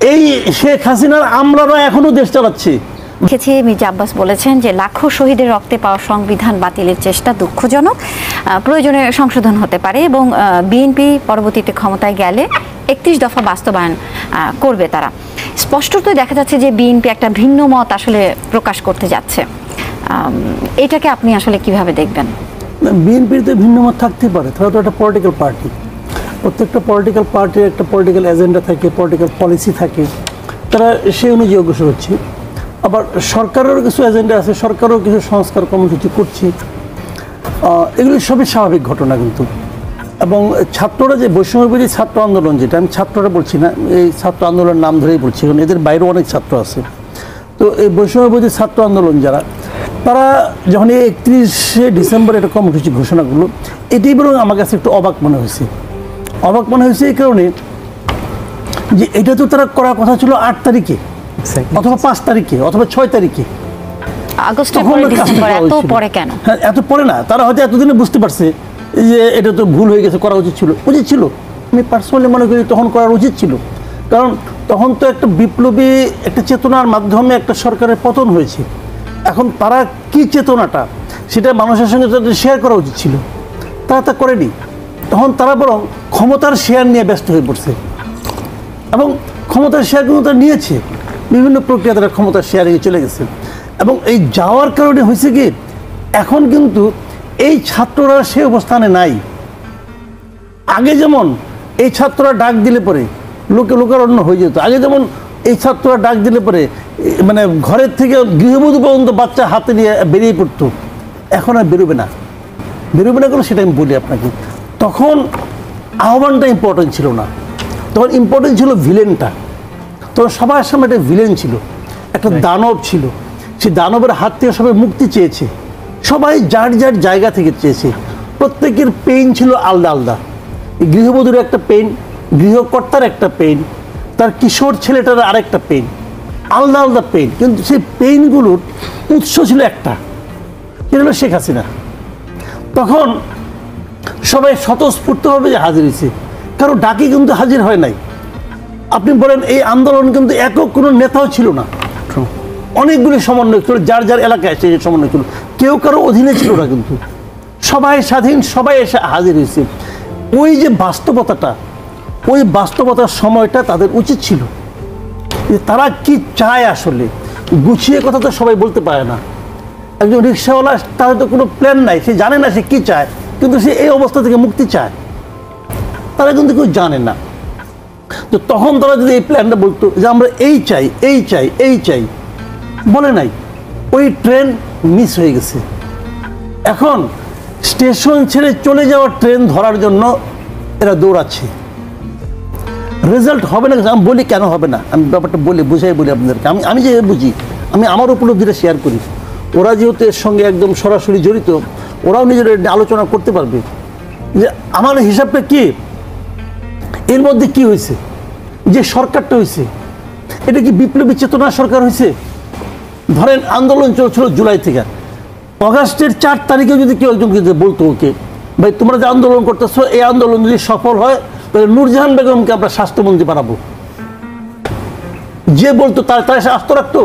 এই শেখ হাসিনার আমলারা এখনো দেশ চালাচ্ছে। দেখেছি মির্জা আব্বাস বলেছেন যে লাখো শহীদের রক্তে পাওয়া সংবিধান বাতিলের চেষ্টা দুঃখজনক, প্রয়োজনে সংশোধন হতে পারে এবং বিএনপি পরবর্তীতে ক্ষমতায় গেলে 31 দফা বাস্তবায়ন করবে তারা। স্পষ্টতই দেখা যাচ্ছে যে বিএনপি একটা ভিন্ন মত আসলে প্রকাশ করতে যাচ্ছে। এটাকে আপনি আসলে কিভাবে দেখবেন? বিএনপির তো ভিন্ন মত থাকতে পারে, তারা তো একটা পলিটিক্যাল পার্টি। প্রত্যেকটা পলিটিক্যাল পার্টির একটা পলিটিক্যাল এজেন্ডা থাকে, পলিটিক্যাল পলিসি থাকে, তারা সেই অনুযায়ী অগ্রসর হচ্ছে। আবার সরকারেরও কিছু এজেন্ডা আছে, সরকারও কিছু সংস্কার কর্মসূচি করছে, এগুলি সবই স্বাভাবিক ঘটনা। কিন্তু এবং ছাত্ররা যে বৈষম্যবিরোধী ছাত্র আন্দোলন, যেটা আমি ছাত্ররা বলছি না, এই ছাত্র আন্দোলনের নাম ধরেই বলছি, কারণ এদের বাইরেও অনেক ছাত্র আছে। তো এই বৈষম্যবিরোধী ছাত্র আন্দোলন যারা, তারা যখন এই 31শে ডিসেম্বর এটা কর্মসূচি ঘোষণা করলো, এটি বরং আমার কাছে একটু অবাক মনে হয়েছে। অবাক মনে হয়েছে এই কারণে যে এটা তো তারা করার কথা ছিল 8 তারিখে অথবা 5 তারিখে অথবা 6 তারিখে। হ্যাঁ, এত পরে না, তারা হয়তো এতদিনে বুঝতে পারছে যে এটা তো ভুল হয়ে গেছে, করা উচিত ছিল। আমি পার্সোনালি মনে করি তখন করার উচিত ছিল, কারণ তখন তো একটা বিপ্লবী একটা চেতনার মাধ্যমে একটা সরকারের পতন হয়েছে। এখন তারা কি চেতনাটা, সেটা মানুষের সঙ্গে শেয়ার করা উচিত ছিল, তারা তা করেনি। তখন তারা বরং ক্ষমতার শেয়ার নিয়ে ব্যস্ত হয়ে পড়ছে, এবং ক্ষমতার শেয়ার কিন্তু তারা নিয়েছে, বিভিন্ন প্রক্রিয়া তারা ক্ষমতার শেয়ারে চলে গেছে। এবং এই যাওয়ার কারণে হয়েছে কি, এখন কিন্তু এই ছাত্ররা সে অবস্থানে নাই। আগে যেমন এই ছাত্ররা ডাক দিলে পরে লোকারণ্য হয়ে যেত, আগে যেমন এই ছাত্ররা ডাক দিলে পরে মানে ঘরের থেকে গৃহবধূ পর্যন্ত বাচ্চা হাতে নিয়ে বেরিয়ে পড়তো, এখন আর বেরোবে না কেন সেটা আমি বলি আপনাকে। তখন আহ্বানটা ইম্পর্টেন্ট ছিল না, তখন ইম্পর্টেন্ট ছিল ভিলেনটা। তখন সবার সামনে একটা ভিলেন ছিল, একটা দানব ছিল। সেই দানবের হাত থেকে সবাই মুক্তি চেয়েছে, সবাই যার যার জায়গা থেকে চেয়েছে। প্রত্যেকের পেইন ছিল আলাদা আলাদা। গৃহবধূর একটা পেইন, গৃহকর্তার একটা পেইন, তার কিশোর ছেলেটার আরেকটা পেইন, আলাদা আলাদা পেইন। কিন্তু সেই পেইনগুলোর উৎস ছিল একটা, সেটা হলো শেখ হাসিনা। তখন সবাই স্বতঃস্ফূর্তভাবে যে হাজির হয়েছে, কারো ডাকে কিন্তু হাজির হয় নাই। আপনি বলেন এই আন্দোলন কিন্তু একক কোনো নেতাও ছিল না, অনেকগুলি সমন্বয় ছিল, যার যার এলাকায় সেই সমন্বয় ছিল, কেউ কারো অধীনে ছিল না। কিন্তু সবাই স্বাধীন, সবাই এসে হাজির হয়েছে। ওই যে বাস্তবতাটা, ওই বাস্তবতার সময়টা তাদের উচিত ছিল যে তারা কি চায় আসলে। গুছিয়ে কথা তো সবাই বলতে পারে না। একজন রিক্সাওয়ালা, তার তো কোনো প্ল্যান নাই, সে জানে না সে কী চায়, কিন্তু সে এই অবস্থা থেকে মুক্তি চায়, তারা কিন্তু কেউ জানে না। তো তখন তারা যদি এই প্ল্যানটা বলতো যে আমরা এই চাই, বলে নাই, ওই ট্রেন মিস হয়ে গেছে। এখন স্টেশন ছেড়ে চলে যাওয়ার ট্রেন ধরার জন্য এরা দৌড়াচ্ছে। রেজাল্ট হবে না, আমি বলি কেন হবে না, আমি ব্যাপারটা বুঝাই বলি আপনাদেরকে। আমি যে বুঝি, আমি আমার উপলব্ধিটা শেয়ার করি। ওরা যেহেতু এর সঙ্গে একদম সরাসরি জড়িত, ওরাও নিজের আলোচনা করতে পারবে যে আমার হিসাবটা কি, এর মধ্যে কি হয়েছে। যে সরকারটা হয়েছে, এটা কি বিপ্লবী চেতনার সরকার হয়েছে? ধরেন আন্দোলন চলছিল জুলাই থেকে, অগাস্টের 4 তারিখে যদি কেউ একজন বলতো ওকে, ভাই তোমরা যে আন্দোলন করতেছো, এই আন্দোলন যদি সফল হয় তাহলে নূরজাহান বেগমকে আমরা স্বাস্থ্যমন্ত্রী বানাবো, যে বলতো তার সে আস্ত রাখতো।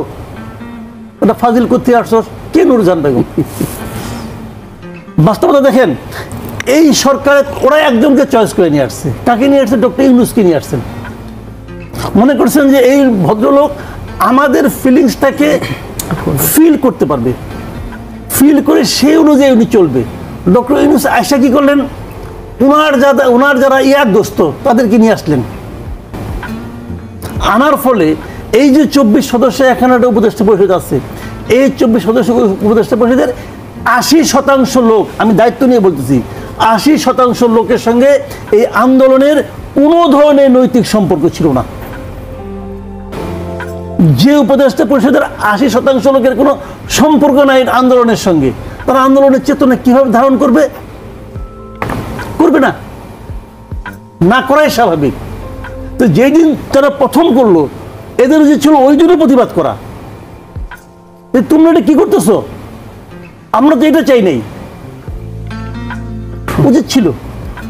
ওটা ফাজিল করতে আসছো, কে নূরজাহান বেগম? বাস্তবতা দেখেন, এই সরকারে ওরা একজনকে চয়েস করে নিয়ে আসছে। কাকে নিয়ে আসছে? ডক্টর ইউনূসকে নিয়ে আসছেন। মনে করছেন যে এই ভদ্রলোক আমাদের ফিলিংসটাকে ফিল করতে পারবে, ফিল করে সেই অনুযায়ী উনি চলবে। ডক্টর ইউনূস আয়সা কি করলেন, ওনার যারা দোস্ত তাদেরকে নিয়ে আসলেন। আনার ফলে এই যে 24 সদস্য এখানে একটা উপদেষ্টা পরিষদ আছে, এই 24 সদস্য উপদেষ্টা পরিষদের 80% লোক, আমি দায়িত্ব নিয়ে বলতেছি, 80% লোকের সঙ্গে এই আন্দোলনের কোনো ধরনের নৈতিক সম্পর্ক ছিল না। যে উপদেষ্টা পরিষদের 80% লোকের কোনো সম্পর্ক নাই আন্দোলনের সঙ্গে, তারা আন্দোলনের চেতনা কিভাবে ধারণ করবে? না করাই স্বাভাবিক। তো যেই দিন তারা প্রথম করলো, এদের যে ছিল ওই জন্য প্রতিবাদ করা, তোমরা এটা কি করতেছো, আমরা তো এটা চাই নাই, উচিত ছিল।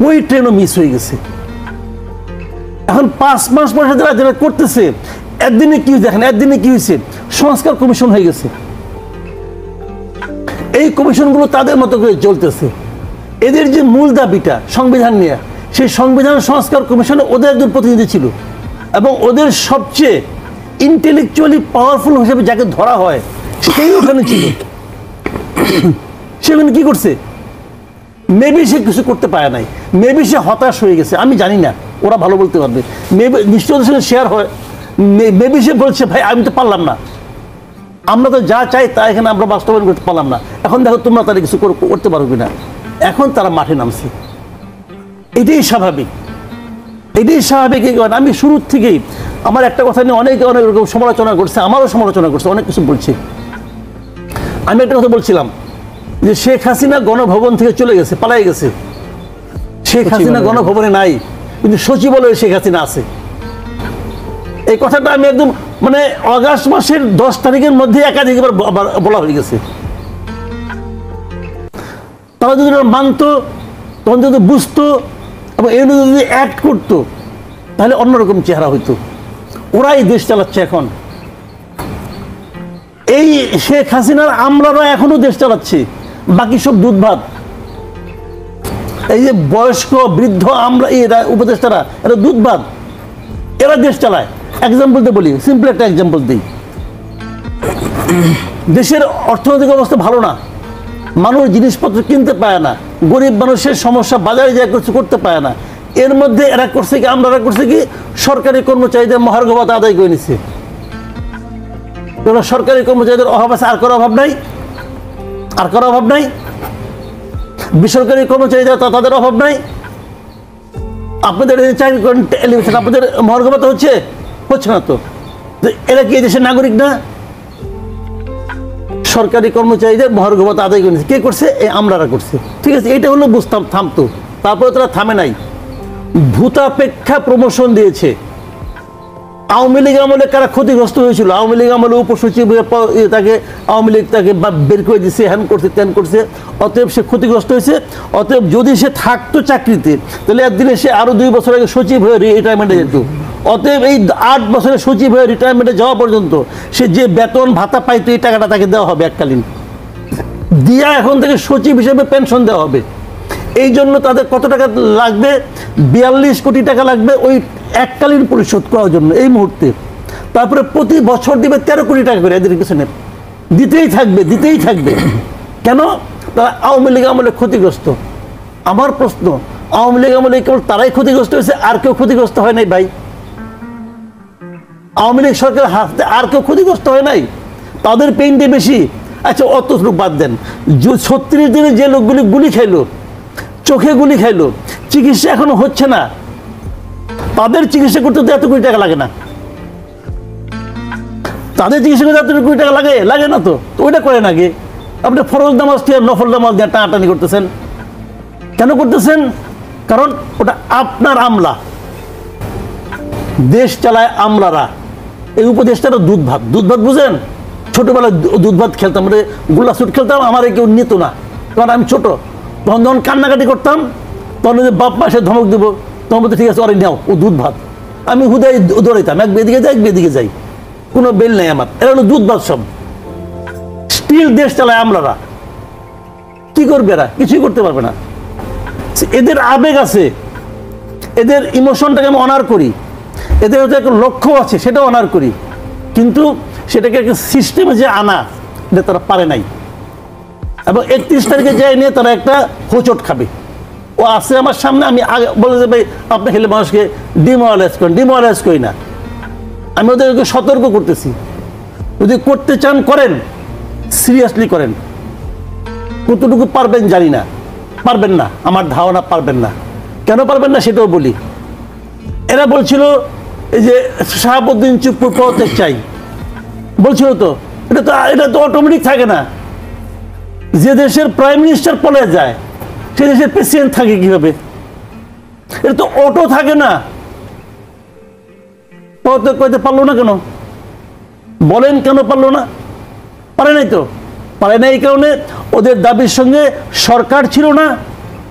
ওই ট্রেনও মিস হয়ে গেছে। এখন 5 মাস পরে যারা করতেছে, একদিনে কি দেখেন, একদিনে কি হয়েছে, সংস্কার কমিশন হয়ে গেছে। এই কমিশনগুলো তাদের মতো করে চলতেছে। এদের যে মূল দাবিটা সংবিধান নিয়ে, সেই সংবিধান সংস্কার কমিশনে ওদের একজন প্রতিনিধি ছিল, এবং ওদের সবচেয়ে ইন্টেলেকচুয়ালি পাওয়ারফুল হিসেবে যাকে ধরা হয় সেই ওখানে ছিল। সেখানে কি করছে? মেবি সে কিছু করতে পারে নাই, মেবি সে হতাশ হয়ে গেছে, আমি জানি না, ওরা ভালো বলতে পারবে। মেবি নিশ্চয় ওদের সঙ্গে শেয়ার হয়, মেবি সে বলছে ভাই আমি তো পারলাম না, আমরা তো যা চাই তা এখানে আমরা বাস্তবায়ন করতে পারলাম না, এখন দেখো তোমরা তারা কিছু করতে পারো কিনা। এখন তারা মাঠে নামছে, এটাই স্বাভাবিক, এটাই স্বাভাবিক। আমি শুরুর থেকেই আমার একটা কথা নিয়ে অনেকে অনেক রকম সমালোচনা করছে, আমারও সমালোচনা করছে, অনেক কিছু বলছে। আমি একটা কথা বলছিলাম যে শেখ হাসিনা গণভবন থেকে চলে গেছে, পালাই গেছে। শেখ হাসিনা গণভবনে নাই, কিন্তু সচিবালয়ে শেখ হাসিনা আছে। এই কথাটা আমি একদম মানে আগস্ট মাসের 10 তারিখের মধ্যে একাধিকবার বলা হয়ে গেছে। তারা যদি মানতো, তখন যদি বুঝতো এবং এই অনুযায়ী যদি অ্যাক্ট করতো, তাহলে অন্যরকম চেহারা হইতো। ওরাই দেশ চালাচ্ছে এখন। এই শেখ হাসিনার আমলারা এখনো দেশ চালাচ্ছে, বাকি সব দুধ ভাত। এই যে বয়স্ক বৃদ্ধ আমরা এরা উপদেষ্টারা, এরা দুধ ভাত, এরা দেশ চালায়। এক্সাম্পল দিয়ে বলি, সিম্পল একটা এক্সাম্পল দিই। দেশের অর্থনৈতিক অবস্থা ভালো না, মানুষ জিনিসপত্র কিনতে পায় না, গরিব মানুষের সমস্যা, বাজারে যা কিছু করতে পায় না। এর মধ্যে এরা করছে কি, আমরা করছে কি, সরকারি কর্মচারীদের মহার্ঘ ভাতা আদায় করে নিচ্ছে। সরকারি কর্মচারীদের অভাব আছে, আর কারো অভাব নাই, আর কারো অভাব নাই। বেসরকারি কর্মচারীদের তাদের অভাব নাই। আপনাদের চাকরি করেন, আপনাদের মহার্ঘ ভাতা হচ্ছে না তো? এরা কি দেশের নাগরিক না? সরকারি কর্মচারীদের মহার্ঘ ভাতা আদায় করে নিচ্ছে। কে করছে? এই আমলারা করছে। ঠিক আছে, এটা হলো বুঝতাম, থামতো। তারপরে তারা থামে নাই, ভূতাপেক্ষা প্রমোশন দিয়েছে। আওয়ামী লীগ আমলে কারা ক্ষতিগ্রস্ত হয়েছিল? আওয়ামী লীগ আমলে উপসচিব তাকে আওয়ামী লীগ তাকে বের করে দিচ্ছে, হ্যান করছে, ত্যান করছে, অতএব সে ক্ষতিগ্রস্ত হয়েছে। অতএব যদি সে থাকতো চাকরিতে, তাহলে একদিনে সে আরো 2 বছর আগে সচিব হয়ে রিটায়ারমেন্টে যেত। অতএব এই 8 বছরের সচিব হয়ে রিটায়ারমেন্টে যাওয়া পর্যন্ত সে যে বেতন ভাতা পাইতো, এই টাকাটা তাকে দেওয়া হবে এককালীন দিয়া। এখন থেকে সচিব হিসেবে পেনশন দেওয়া হবে। এই জন্য তাদের কত টাকা লাগবে? 42 কোটি টাকা লাগবে ওই এককালীন পরিশোধ করার জন্য এই মুহূর্তে। তারপরে প্রতি বছর দিবে 13 কোটি টাকা করে, এদের পিছনে দিতেই থাকবে, দিতেই থাকবে। কেন? তারা আওয়ামী লীগ আমলে ক্ষতিগ্রস্ত। আমার প্রশ্ন, আওয়ামী লীগ আমলে কেবল তারাই ক্ষতিগ্রস্ত হয়েছে, আর কেউ ক্ষতিগ্রস্ত হয় নাই ভাই? আওয়ামী লীগ সরকারের হাতে আর কেউ ক্ষতিগ্রস্ত হয় নাই? তাদের পেইনটা বেশি। আচ্ছা, অত লোক বাদ দেন, 36 দিনে যে লোকগুলি গুলি খাইলো, চোখে গুলি খাইলো, চিকিৎসা এখনো হচ্ছে না, তাদের চিকিৎসা করতে তো এত কোটি টাকা লাগে না। তাদের চিকিৎসা করতে এত কোটি টাকা লাগে? লাগে না তো। ওইটা করেন আগে। আপনি ফরজ নামাজ দিয়ে নফল নামাজ দিয়ে টানাটানি করতেছেন। কেন করতেছেন? কারণ ওটা আপনার আমলা, দেশ চালায় আমলারা। এই উপদেশটারও দুধ ভাত, দুধ ভাত বুঝেন? ছোটবেলায় দুধ ভাত খেলতাম, মানে গোল্লা সুট খেলতাম, আমার কেউ নিত না, কারণ আমি ছোট। তখন যখন কান্নাকাটি করতাম, তখন যদি বাপ মা এসে ধমক দেবো, তখন বলতে ঠিক আছে ওরে নাও, ও দুধ ভাত। আমি হুদাই দৌড়াইতাম, এক বেদিকে যাই, এক বেদিকে যাই, কোনো বেল নেই আমার। এরা হলো দুধ ভাত সব। স্টিল দেশ চালায় আমলারা। কি করবে এরা? কিছুই করতে পারবে না। এদের আবেগ আছে, এদের ইমোশনটাকে আমি অনার করি, এদের হয়তো একটা লক্ষ্য আছে, সেটাও অনার করি, কিন্তু সেটাকে একটা সিস্টেমে যে আনা, এটা তারা পারে নাই। এবং 31 তারিখে যাই নিয়ে তারা একটা হোঁচট খাবে। ও আছে আমার সামনে, আমি আগে বলে যে ভাই আপনি খেলে মানুষকে ডিমোরালাইজ করেন। ডিমোরালাইজ করি না, আমি ওদেরকে সতর্ক করতেছি, যদি করতে চান করেন, সিরিয়াসলি করেন। কতটুকু পারবেন জানি না, পারবেন না, আমার ধারণা পারবেন না। কেন পারবেন না সেটাও বলি। এরা বলছিল এই যে শাহাবুদ্দিন চুপ্পুর পদত্যাগ চাই বলছিল, তো এটা তো অটোমেটিক থাকে না। যে দেশের প্রাইম মিনিস্টার পলায় যায়, সে দেশের প্রেসিডেন্ট থাকে কিভাবে? এটা তো অটো থাকে না। পদত্যাগ করতে পারলো না কেন? বলেন কেন পারলো না? পারে নাই তো। পারে না এই কারণে ওদের দাবির সঙ্গে সরকার ছিল না,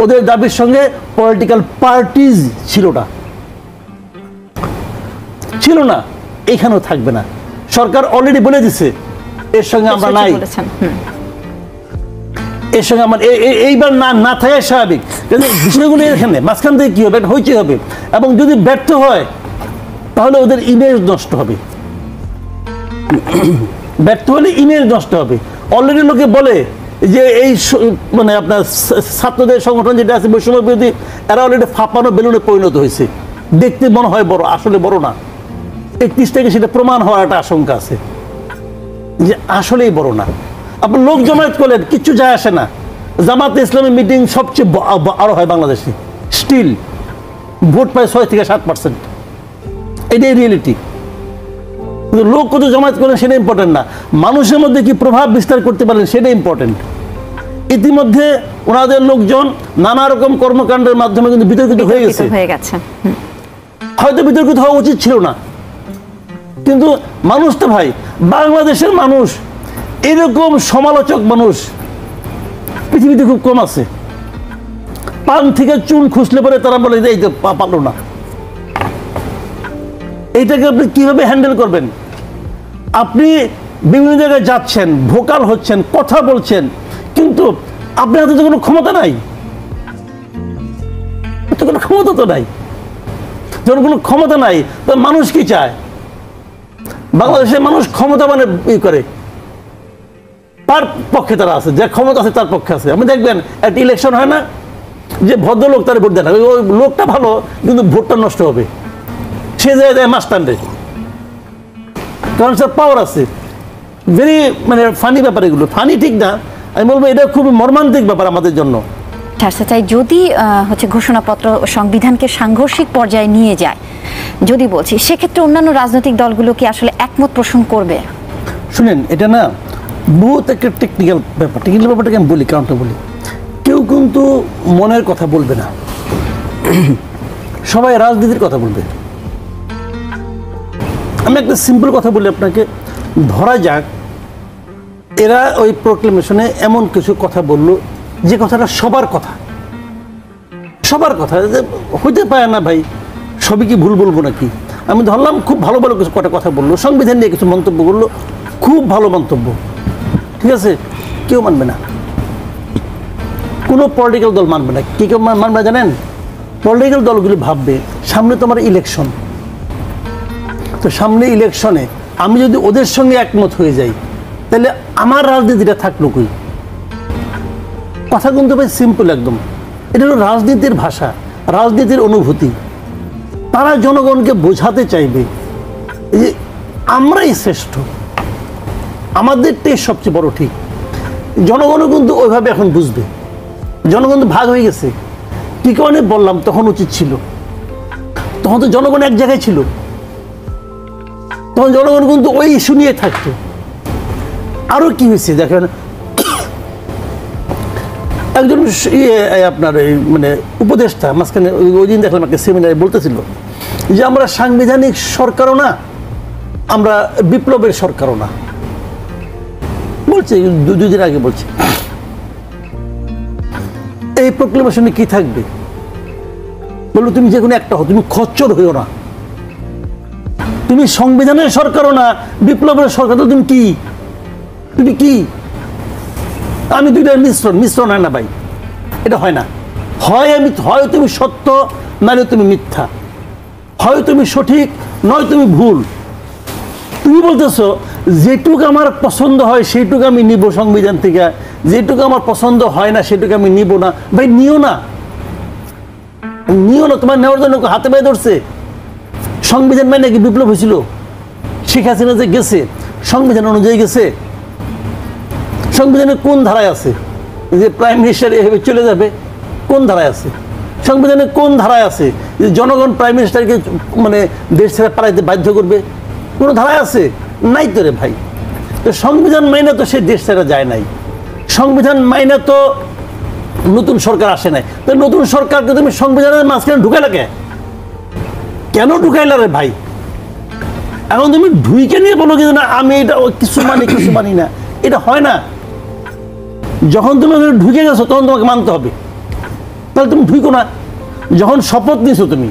ওদের দাবির সঙ্গে পলিটিক্যাল পার্টিজ ছিল না। এখানেও থাকবে না। সরকার অলরেডি বলে দিছে এর সঙ্গে আমরা নাই, এর সঙ্গে আমার এইবার না থাকাই স্বাভাবিক। কিন্তু বিষয়গুলো এখানে মাঝখান থেকে কি হবে, হইচই হবে, এবং যদি ব্যর্থ হয় তাহলে ওদের ইমেজ নষ্ট হবে। ব্যর্থ হলে ইমেজ নষ্ট হবে। অলরেডি লোকে বলে যে এই মানে আপনার ছাত্রদের সংগঠন যেটা আছে বৈষম্য বিরোধী, এরা অলরেডি ফাঁপানো বেলুনে পরিণত হয়েছে। দেখতে মনে হয় বড়, আসলে বড় না। 31 থেকে সেটা প্রমাণ হওয়ার একটা আশঙ্কা আছে যে আসলেই বড় না। আপনার লোক জমায়েত করলেন, কিচ্ছু যায় আসে না। জামাতে ইসলামী মিটিং সবচেয়ে আরো হয় বাংলাদেশে, স্টিল ভোট পায় 6 থেকে 7%। এটাই রিয়েলিটি। কিন্তু লোক কত জমায়েত করেন সেটা ইম্পর্টেন্ট না, মানুষের মধ্যে কি প্রভাব বিস্তার করতে পারেন সেটা ইম্পর্টেন্ট। ইতিমধ্যে ওনাদের লোকজন নানা রকম কর্মকাণ্ডের মাধ্যমে কিন্তু বিতর্কিত হয়ে গেছে। হয়তো বিতর্কিত হওয়া উচিত ছিল না, কিন্তু মানুষ তো ভাই, বাংলাদেশের মানুষ এরকম সমালোচক মানুষ পৃথিবীতে খুব কম আছে। পান থেকে চুন খুঁজলে পরে তারা বলে এই তো পারলো না। এইটাকে আপনি কিভাবে হ্যান্ডেল করবেন? আপনি বিভিন্ন জায়গায় যাচ্ছেন, ভোকাল হচ্ছেন, কথা বলছেন, কিন্তু আপনার হাতে তো কোনো ক্ষমতা নাই। কোনো ক্ষমতা তো নাই। যখন কোনো ক্ষমতা নাই তখন মানুষ কি চায়? বাংলাদেশের মানুষ ক্ষমতা মানে ই করে, তার পক্ষে তারা আছে, যে ক্ষমতা আছে তার পক্ষে আছে। আপনি দেখবেন একটা ইলেকশন হয় না, যে ভদ্রলোক তার ভোট দেয় না, ওই লোকটা ভালো কিন্তু ভোটটা নষ্ট হবে, সে যায় মাস্তানরে, কারণ স্যার পাওয়ার আছে। ভেরি মানে ফানি ব্যাপার এগুলো। ফানি ঠিক না, আমি বলবো এটা খুব মর্মান্তিক ব্যাপার আমাদের জন্য। চাই যদি ঘোষণাপত্র সংবিধানকে সাংঘর্ষিক পর্যায়ে নিয়ে যায়, যদি বলছি সেক্ষেত্রে অন্যান্য রাজনৈতিক দলগুলো কি আসলে একমত পোষণ করবে? শুনেন, এটা না বহুত একটা টেকনিক্যাল ব্যাপার। টেকনিক্যাল ব্যাপারটাকে আমি বলি, কারণটা বলি। কেউ কিন্তু মনের কথা বলবে না, সবাই রাজনীতির কথা বলবে। আমি একটা সিম্পল কথা বলি আপনাকে। ধরা যাক এরা ওই প্রোক্লেমেশনে এমন কিছু কথা বললো যে কথাটা সবার কথা, সবার কথা হইতে পারে না ভাই, সবই কি ভুল বলবো নাকি? আমি ধরলাম খুব ভালো ভালো কিছু কটা কথা বললো, সংবিধান নিয়ে কিছু মন্তব্য করলো, খুব ভালো মন্তব্য, ঠিক আছে, কেউ মানবে না, কোনো পলিটিক্যাল দল মানবে না। কি কেউ মানবে জানেন? পলিটিক্যাল দলগুলি ভাববে সামনে তোমার ইলেকশন, তো সামনে ইলেকশনে আমি যদি ওদের সঙ্গে একমত হয়ে যাই তাহলে আমার রাজনীতিটা থাকলো কই? কথা কিন্তু ভাই সিম্পল একদম। এটা হলো রাজনীতির ভাষা, রাজনীতির অনুভূতি। তারা জনগণকে বোঝাতে চাইবে যে আমরাই শ্রেষ্ঠ, আমাদেরটাই সবচেয়ে বড় ঠিক। জনগণও কিন্তু ওইভাবে এখন বুঝবে। জনগণ তো ভাগ হয়ে গেছে। কি কারণে বললাম তখন উচিত ছিল? তখন তো জনগণ এক জায়গায় ছিল, তখন জনগণ কিন্তু ওই ইস্যু নিয়ে থাকতো। আরো কি হয়েছে দেখেন, একজন আপনার এই মানে উপদেষ্টা মাঝখানে ওই দিন দেখলাম একটা সেমিনারে বলতেছিল যে আমরা সাংবিধানিক সরকারও না, আমরা বিপ্লবের সরকারও না, বলছে দুদিন আগে বলছে। এই প্রোক্লেমেশনে কি থাকবে? বললো তুমি যে কোনো একটা হও, তুমি খচ্চর হইও না, তুমি সংবিধানের সরকারও না, বিপ্লবের সরকার, তো তুমি কি? তুমি কি? আমি দুইটার মিশ্রণ হয় না ভাই, এটা হয় না। হয় তুমি সত্য, নাহলে তুমি মিথ্যা, হয় তুমি সঠিক, নয় তুমি ভুল। তুমি বলতেছো যেটুক আমার পছন্দ হয় সেইটুকু আমি নিব সংবিধান থেকে, যেটুকু আমার পছন্দ হয় না সেটুকু আমি নিব না। ভাই নিও না, নিও না। তোমার নেওয়ার জন্য হাতে পায়ে ধরছে? সংবিধান মানে নাকি বিপ্লব হয়েছিল? শেখ হাসিনা যে গেছে সংবিধান অনুযায়ী গেছে? সংবিধানে কোন ধারায় আছে যে প্রাইম মিনিস্টার এভাবে চলে যাবে? কোন ধারায় আছে? সংবিধানে কোন ধারায় আছে যে জনগণ প্রাইম মিনিস্টারকে মানে দেশ ছেড়ে পালাইতে বাধ্য করবে? কোনো ধারায় আছে? নাই তো রে ভাই। তো সংবিধান মাইনে তো সে দেশ ছেড়ে যায় নাই, সংবিধান মাইনে তো নতুন সরকার আসে নাই। তো নতুন সরকারকে তুমি সংবিধানের মাঝখানে ঢুকাইলা কেন ঢুকাইলা রে ভাই? এখন তুমি ঢুইকে নিয়ে বলো কিন্তু না আমি এটা কিছু মানি না, এটা হয় না। যখন তুমি ঢুকে গেছো তখন তোমাকে মানতে হবে, তাহলে তুমি ঢুকো না। যখন শপথ নিছো তুমি,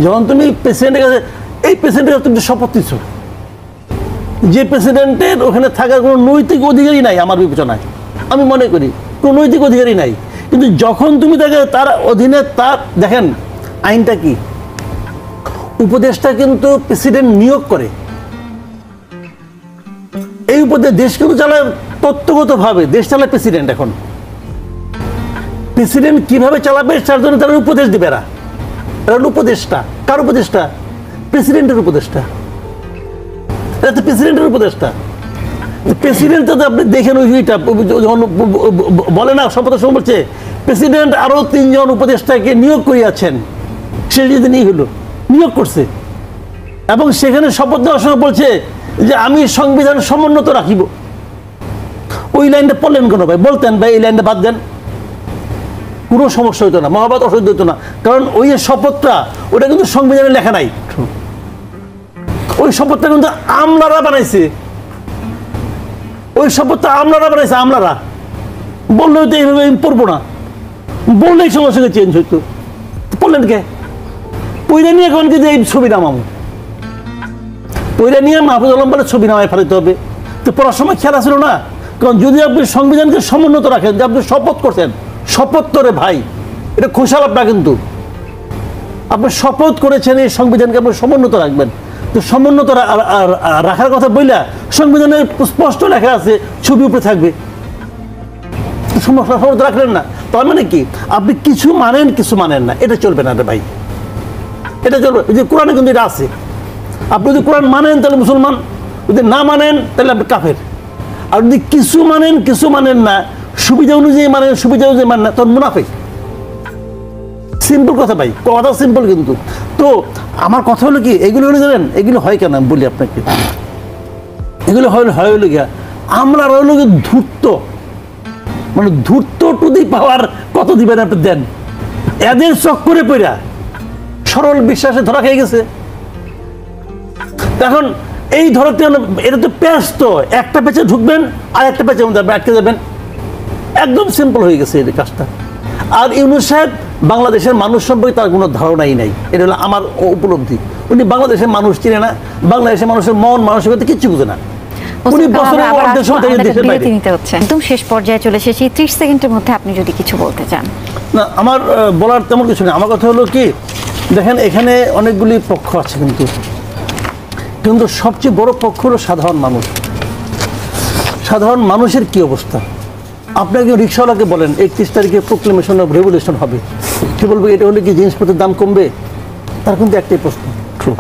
যখন তুমি প্রেসিডেন্টের কাছে এই প্রেসিডেন্টের তুমি শপথ নিচ্ছ, যে প্রেসিডেন্টের ওখানে থাকার কোনো নৈতিক অধিকারই নাই আমার বিবেচনায়, আমি মনে করি কোনো নৈতিক অধিকারই নাই। কিন্তু যখন তুমি তাকে তার অধীনে তার দেখেন আইনটা কি, উপদেষ্টা কিন্তু প্রেসিডেন্ট নিয়োগ করে, এই উপদেশ দেশ কিন্তু চালায় তত্ত্বগতভাবে, দেশ চালায় প্রেসিডেন্ট। এখন প্রেসিডেন্ট কিভাবে চালাবে তার জন্য তারা উপদেশ দিবে, এরা উপদেষ্টা। কার উপদেষ্টা? প্রেসিডেন্টের উপদেষ্টা, এটা তো প্রেসিডেন্টের উপদেষ্টা। প্রেসিডেন্ট তো আপনি দেখেন ওইটা যখন বলে না শপথের সময় বলছে প্রেসিডেন্ট আরো 3 জন উপদেষ্টাকে নিয়োগ করিয়াছেন, সে যদি নিয়োগ করছে এবং সেখানে শপথ নেওয়ার সময় বলছে যে আমি সংবিধান সমুন্নত রাখিব। ওই লাইনটা পড়লেন কেন ভাই? বলতেন ভাই এই লাইনটা বাদ দেন, কোনো সমস্যা হইতো না, মহাভারত অসহ্য হইতো না। কারণ ওই যে শপথটা ওটা কিন্তু সংবিধানে লেখা নাই, ওই শপথটা কিন্তু আমলারা বানাইছে, ওই শপথটা আমলারা বানাইছে, আমলারা। বললে হয়তো এইভাবে পড়বো না, বললেই সঙ্গে সঙ্গে চেঞ্জ হইতো। বললেন কে? পইরা নিয়ে এখন কিন্তু এই ছবি নামাবো, পইরা নিয়ে মাহফুজ আলম বলে ছবি নামায় ফেলাতে হবে। তো পড়ার সময় খেয়াল আসলো না, কারণ যদি আপনি সংবিধানকে সমুন্নত রাখেন, যে আপনি শপথ করছেন, শপথ করে ভাই এটা খোসালাপ না, কিন্তু আপনি শপথ করেছেন এই সংবিধানকে আপনি সমুন্নত রাখবেন। তো সমুন্নত রাখার কথা বইলা সংবিধানে স্পষ্ট লেখা আছে ছবি উপরে থাকবে, সমুন্নত রাখলেন না। তার মানে কি আপনি কিছু মানেন কিছু মানেন না, এটা চলবে না রে ভাই, এটা চলবে। যে কোরআনে কিন্তু এটা আছে, আপনি যদি কোরআন মানেন তাহলে মুসলমান, যদি না মানেন তাহলে আপনি কাফের। আর যদি কিছু মানেন কিছু মানেন না, সুবিধা অনুযায়ী মানেন সুবিধা অনুযায়ী মানেন না, তখন মুনাফিক। সিম্পল কথা ভাই, কথা সিম্পল। কিন্তু তো আমার কথা হলো কি, এগুলো হলো জানেন এগুলো হয় কেন আমি বলি আপনাকে, এগুলো হলো গিয়া আমরা রইল ধূর্ত, মানে ধূর্ত টু দি পাওয়ার কত দিবেন আপনি দেন, এদের চক্করে পড়া সরল বিশ্বাসে ধরা খেয়ে গেছে। এখন এই ধরতে এটা তো প্যাচ, তো একটা প্যাচে ঢুকবেন আর একটা প্যাচের মধ্যে আটকে যাবেন, একদম সিম্পল হয়ে গেছে এই কাজটা। আর ইউনূস সাহেব বাংলাদেশের মানুষ সম্পর্কে তার কোনো ধারণাই নাই, এটা হলো আমার উপলব্ধি। উনি বাংলাদেশের মানুষ চিনে না, বাংলাদেশের মানুষের মন মানসিকতা কিচ্ছু বুঝে না। উনি বছরের অর্ধেক সময় থেকে দেশের বাইরে। একদম শেষ পর্যায়ে চলে এসেছি, 30 সেকেন্ডের মধ্যে আপনি যদি কিছু বলতে চান। না, আমার বলার তেমন কিছু নেই। আমার কথা হলো কি, দেখেন এখানে অনেকগুলি পক্ষ আছে, কিন্তু সবচেয়ে বড় পক্ষ হলো সাধারণ মানুষ। সাধারণ মানুষের কি অবস্থা? আপনাকে রিক্সাওয়ালাকে বলেন 31 তারিখে প্রোক্লেমেশন অফ রেভলিউশন হবে, সে বলবে এটা হলে কি জিনিসপত্রের দাম কমবে? তার কিন্তু একটাই প্রশ্ন।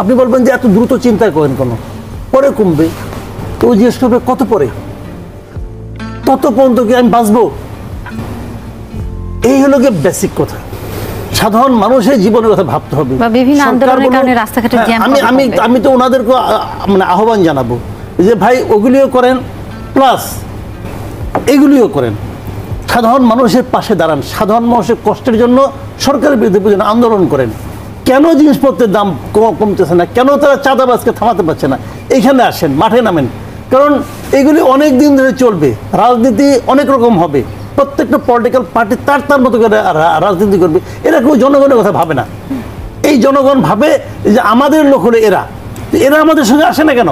আপনি বলবেন যে এত দ্রুত চিন্তা করেন কেন, পরে কমবে। তো ওই জিনিস করবে কত পরে, তত পর্যন্ত কি আমি বাঁচবো? এই হলো গিয়ে বেসিক কথা। সাধারণ মানুষের জীবনের কথা ভাবতে হবে। আমি তো ওনাদেরকে মানে আহ্বান জানাবো যে ভাই ওগুলিও করেন, প্লাস এগুলিও করেন, সাধারণ মানুষের পাশে দাঁড়ান, সাধারণ মানুষের কষ্টের জন্য সরকারের বিরুদ্ধে আন্দোলন করেন। কেন জিনিসপত্রের দাম কমতেছে না, কেন তারা চাঁদাবাজকে থামাতে পারছে না, এইখানে আসেন, মাঠে নামেন। কারণ এগুলি অনেক দিন ধরে চলবে, রাজনীতি অনেক রকম হবে, প্রত্যেকটা পলিটিক্যাল পার্টি তার মতো করে রাজনীতি করবে। এরা কেউ জনগণের কথা ভাবে না। এই জনগণ ভাবে যে আমাদের লোক হলে এরা আমাদের সঙ্গে আসে না কেন?